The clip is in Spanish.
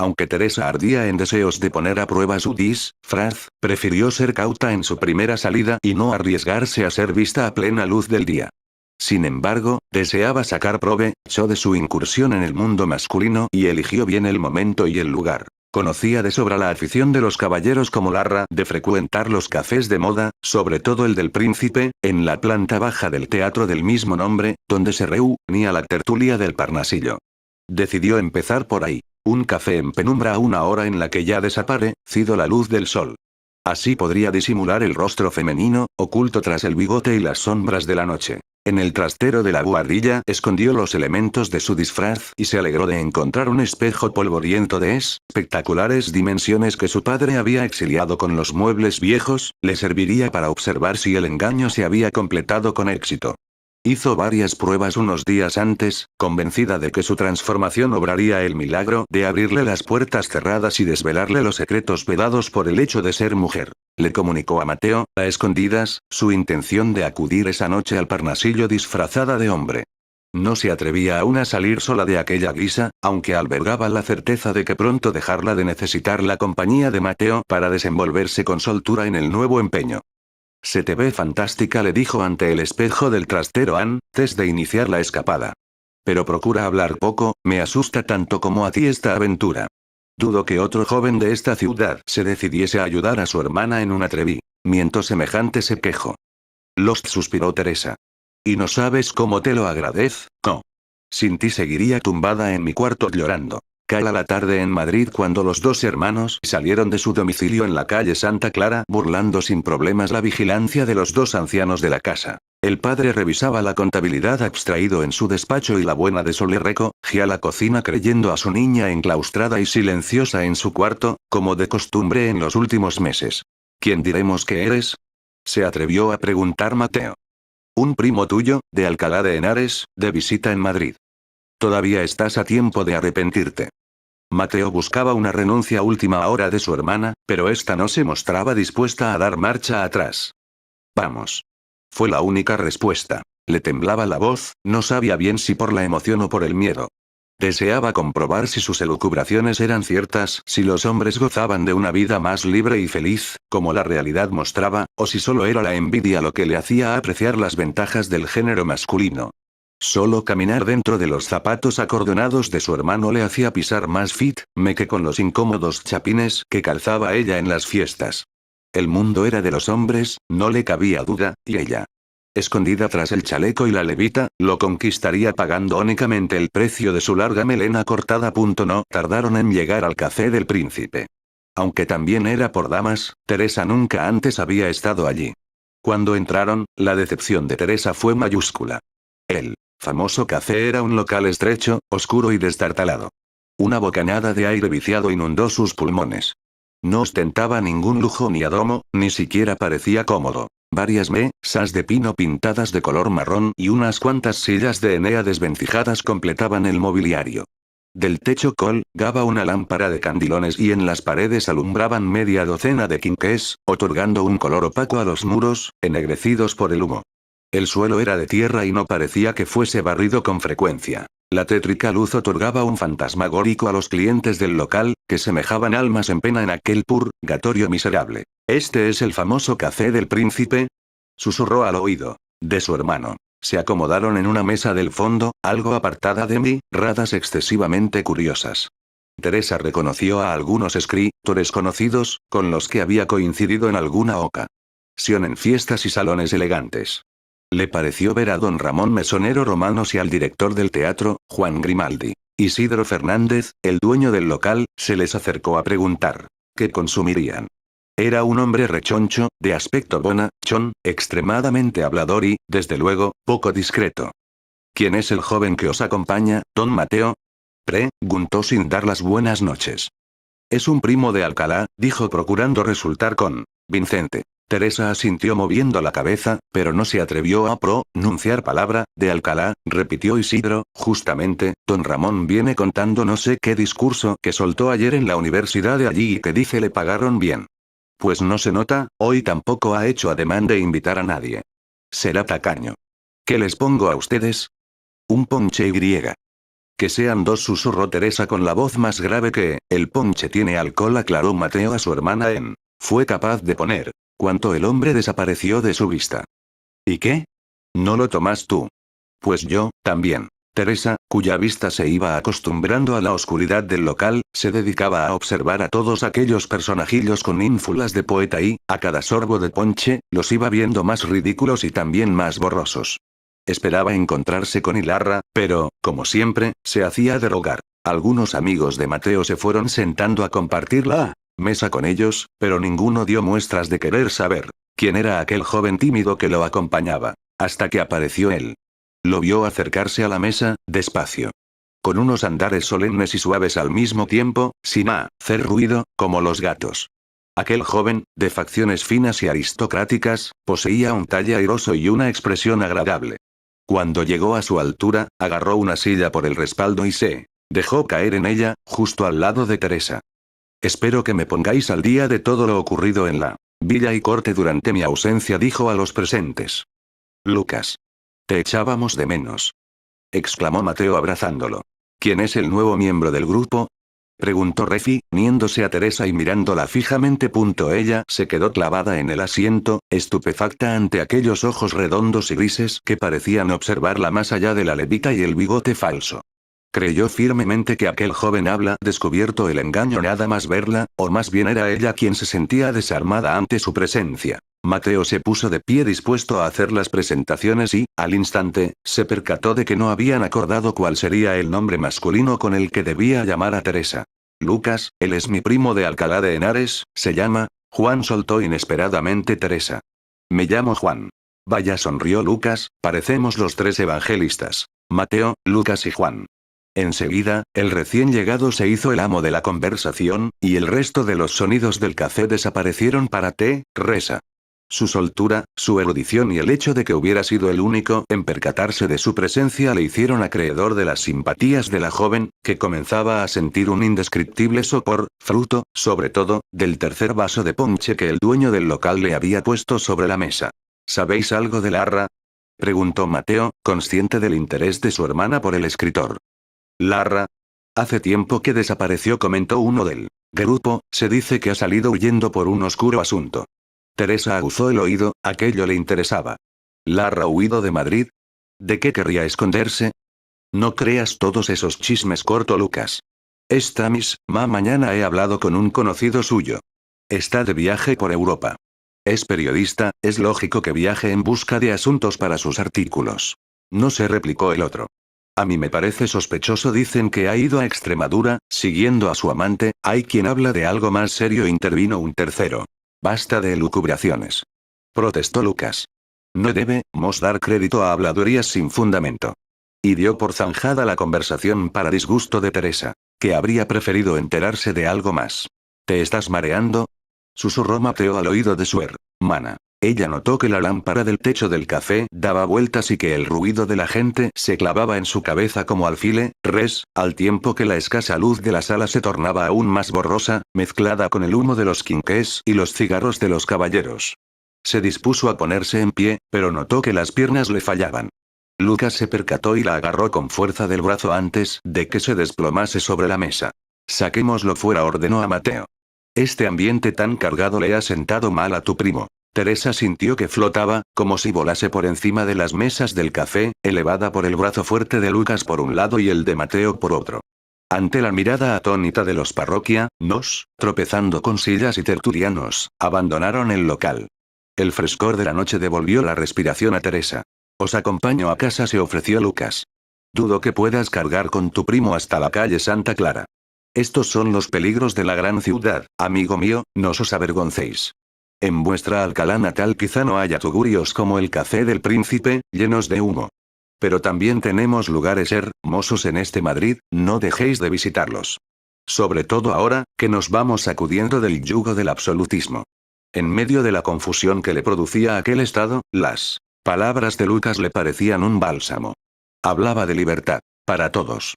Aunque Teresa ardía en deseos de poner a prueba su disfraz, prefirió ser cauta en su primera salida y no arriesgarse a ser vista a plena luz del día. Sin embargo, deseaba sacar provecho de su incursión en el mundo masculino y eligió bien el momento y el lugar. Conocía de sobra la afición de los caballeros como Larra de frecuentar los cafés de moda, sobre todo el del Príncipe, en la planta baja del teatro del mismo nombre, donde se reunía la tertulia del Parnasillo. Decidió empezar por ahí. Un café en penumbra a una hora en la que ya desaparecido la luz del sol. Así podría disimular el rostro femenino, oculto tras el bigote y las sombras de la noche. En el trastero de la buhardilla escondió los elementos de su disfraz y se alegró de encontrar un espejo polvoriento de espectaculares dimensiones que su padre había exiliado con los muebles viejos, le serviría para observar si el engaño se había completado con éxito. Hizo varias pruebas unos días antes, convencida de que su transformación obraría el milagro de abrirle las puertas cerradas y desvelarle los secretos vedados por el hecho de ser mujer. Le comunicó a Mateo, a escondidas, su intención de acudir esa noche al Parnasillo disfrazada de hombre. No se atrevía aún a salir sola de aquella guisa, aunque albergaba la certeza de que pronto dejarla de necesitar la compañía de Mateo para desenvolverse con soltura en el nuevo empeño. «Se te ve fantástica», le dijo ante el espejo del trastero antes de iniciar la escapada. «Pero procura hablar poco, me asusta tanto como a ti esta aventura. Dudo que otro joven de esta ciudad se decidiese a ayudar a su hermana en un atrevimiento semejante», se quejó. «Lost», suspiró Teresa. «¿Y no sabes cómo te lo agradezco? Sin ti seguiría tumbada en mi cuarto llorando». Cae la tarde en Madrid cuando los dos hermanos salieron de su domicilio en la calle Santa Clara, burlando sin problemas la vigilancia de los dos ancianos de la casa. El padre revisaba la contabilidad abstraído en su despacho y la buena de Sole recogía la cocina creyendo a su niña enclaustrada y silenciosa en su cuarto, como de costumbre en los últimos meses. «¿Quién diremos que eres?», se atrevió a preguntar Mateo. «Un primo tuyo, de Alcalá de Henares, de visita en Madrid. Todavía estás a tiempo de arrepentirte». Mateo buscaba una renuncia a última hora de su hermana, pero ésta no se mostraba dispuesta a dar marcha atrás. «Vamos». Fue la única respuesta. Le temblaba la voz, no sabía bien si por la emoción o por el miedo. Deseaba comprobar si sus elucubraciones eran ciertas, si los hombres gozaban de una vida más libre y feliz, como la realidad mostraba, o si solo era la envidia lo que le hacía apreciar las ventajas del género masculino. Solo caminar dentro de los zapatos acordonados de su hermano le hacía pisar más firme que con los incómodos chapines que calzaba ella en las fiestas. El mundo era de los hombres, no le cabía duda, y ella, escondida tras el chaleco y la levita, lo conquistaría pagando únicamente el precio de su larga melena cortada. No tardaron en llegar al café del Príncipe. Aunque también era por damas, Teresa nunca antes había estado allí. Cuando entraron, la decepción de Teresa fue mayúscula. El famoso café era un local estrecho, oscuro y destartalado. Una bocanada de aire viciado inundó sus pulmones. No ostentaba ningún lujo ni adomo, ni siquiera parecía cómodo. Varias mesas de pino pintadas de color marrón y unas cuantas sillas de Enea desvencijadas completaban el mobiliario. Del techo colgaba una lámpara de candilones y en las paredes alumbraban media docena de quinqués, otorgando un color opaco a los muros, ennegrecidos por el humo. El suelo era de tierra y no parecía que fuese barrido con frecuencia. La tétrica luz otorgaba un fantasmagórico a los clientes del local, que semejaban almas en pena en aquel purgatorio miserable. «¿Este es el famoso café del Príncipe?», susurró al oído de su hermano. Se acomodaron en una mesa del fondo, algo apartada de miradas excesivamente curiosas. Teresa reconoció a algunos escritores conocidos, con los que había coincidido en alguna ocasión en fiestas y salones elegantes. Le pareció ver a don Ramón Mesonero Romanos y al director del teatro, Juan Grimaldi. Isidro Fernández, el dueño del local, se les acercó a preguntar qué consumirían. Era un hombre rechoncho, de aspecto bonachón, extremadamente hablador y, desde luego, poco discreto. «¿Quién es el joven que os acompaña, don Mateo?», preguntó sin dar las buenas noches. «Es un primo de Alcalá», dijo procurando resultar convincente. Teresa asintió moviendo la cabeza, pero no se atrevió a pronunciar palabra. «De Alcalá», repitió Isidro, «justamente, don Ramón viene contando no sé qué discurso que soltó ayer en la universidad de allí y que dice le pagaron bien». «Pues no se nota, hoy tampoco ha hecho ademán de invitar a nadie. Será tacaño». «¿Qué les pongo a ustedes?». «Un ponche y griega». Que sean dos, susurró Teresa con la voz más grave que, el ponche tiene alcohol, aclaró Mateo a su hermana en. Fue capaz de poner. Cuanto el hombre desapareció de su vista. ¿Y qué? ¿No lo tomas tú? Pues yo, también. Teresa, cuya vista se iba acostumbrando a la oscuridad del local, se dedicaba a observar a todos aquellos personajillos con ínfulas de poeta y, a cada sorbo de ponche, los iba viendo más ridículos y también más borrosos. Esperaba encontrarse con Ilarra, pero, como siempre, se hacía de rogar. Algunos amigos de Mateo se fueron sentando a compartir la mesa con ellos, pero ninguno dio muestras de querer saber quién era aquel joven tímido que lo acompañaba, hasta que apareció él. Lo vio acercarse a la mesa, despacio. Con unos andares solemnes y suaves al mismo tiempo, sin hacer ruido, como los gatos. Aquel joven, de facciones finas y aristocráticas, poseía un talle airoso y una expresión agradable. Cuando llegó a su altura, agarró una silla por el respaldo y se dejó caer en ella, justo al lado de Teresa. Espero que me pongáis al día de todo lo ocurrido en la villa y corte durante mi ausencia, dijo a los presentes. Lucas. Te echábamos de menos. Exclamó Mateo abrazándolo. ¿Quién es el nuevo miembro del grupo? Preguntó Refi, uniéndose a Teresa y mirándola fijamente. Ella se quedó clavada en el asiento, estupefacta ante aquellos ojos redondos y grises que parecían observarla más allá de la levita y el bigote falso. Creyó firmemente que aquel joven había descubierto el engaño nada más verla, o más bien era ella quien se sentía desarmada ante su presencia. Mateo se puso de pie dispuesto a hacer las presentaciones y, al instante, se percató de que no habían acordado cuál sería el nombre masculino con el que debía llamar a Teresa. Lucas, él es mi primo de Alcalá de Henares, se llama Juan, soltó inesperadamente Teresa. Me llamo Juan. Vaya, sonrió Lucas, parecemos los tres evangelistas. Mateo, Lucas y Juan. Enseguida, el recién llegado se hizo el amo de la conversación, y el resto de los sonidos del café desaparecieron para Teresa. Su soltura, su erudición y el hecho de que hubiera sido el único en percatarse de su presencia le hicieron acreedor de las simpatías de la joven, que comenzaba a sentir un indescriptible sopor, fruto, sobre todo, del tercer vaso de ponche que el dueño del local le había puesto sobre la mesa. ¿Sabéis algo de Larra? Preguntó Mateo, consciente del interés de su hermana por el escritor. Larra. Hace tiempo que desapareció, comentó uno del grupo, se dice que ha salido huyendo por un oscuro asunto. Teresa aguzó el oído, aquello le interesaba. ¿Larra huido de Madrid? ¿De qué querría esconderse? No creas todos esos chismes, cortó Lucas. Esta misma mañana he hablado con un conocido suyo. Está de viaje por Europa. Es periodista, es lógico que viaje en busca de asuntos para sus artículos. No sé, replicó el otro. A mí me parece sospechoso, dicen que ha ido a Extremadura, siguiendo a su amante, hay quien habla de algo más serio, intervino un tercero. Basta de elucubraciones. Protestó Lucas. No debemos dar crédito a habladurías sin fundamento. Y dio por zanjada la conversación para disgusto de Teresa, que habría preferido enterarse de algo más. ¿Te estás mareando? Susurró Mateo al oído de su hermana. Ella notó que la lámpara del techo del café daba vueltas y que el ruido de la gente se clavaba en su cabeza como alfileres, al tiempo que la escasa luz de la sala se tornaba aún más borrosa, mezclada con el humo de los quinqués y los cigarros de los caballeros. Se dispuso a ponerse en pie, pero notó que las piernas le fallaban. Lucas se percató y la agarró con fuerza del brazo antes de que se desplomase sobre la mesa. Saquémoslo fuera, ordenó a Mateo. Este ambiente tan cargado le ha sentado mal a tu primo. Teresa sintió que flotaba, como si volase por encima de las mesas del café, elevada por el brazo fuerte de Lucas por un lado y el de Mateo por otro. Ante la mirada atónita de los parroquianos, tropezando con sillas y tertulianos, abandonaron el local. El frescor de la noche devolvió la respiración a Teresa. Os acompaño a casa, se ofreció Lucas. Dudo que puedas cargar con tu primo hasta la calle Santa Clara. Estos son los peligros de la gran ciudad, amigo mío, no os avergoncéis. En vuestra Alcalá natal quizá no haya tugurios como el Café del Príncipe, llenos de humo. Pero también tenemos lugares hermosos en este Madrid, no dejéis de visitarlos. Sobre todo ahora, que nos vamos sacudiendo del yugo del absolutismo. En medio de la confusión que le producía aquel estado, las palabras de Lucas le parecían un bálsamo. Hablaba de libertad, para todos.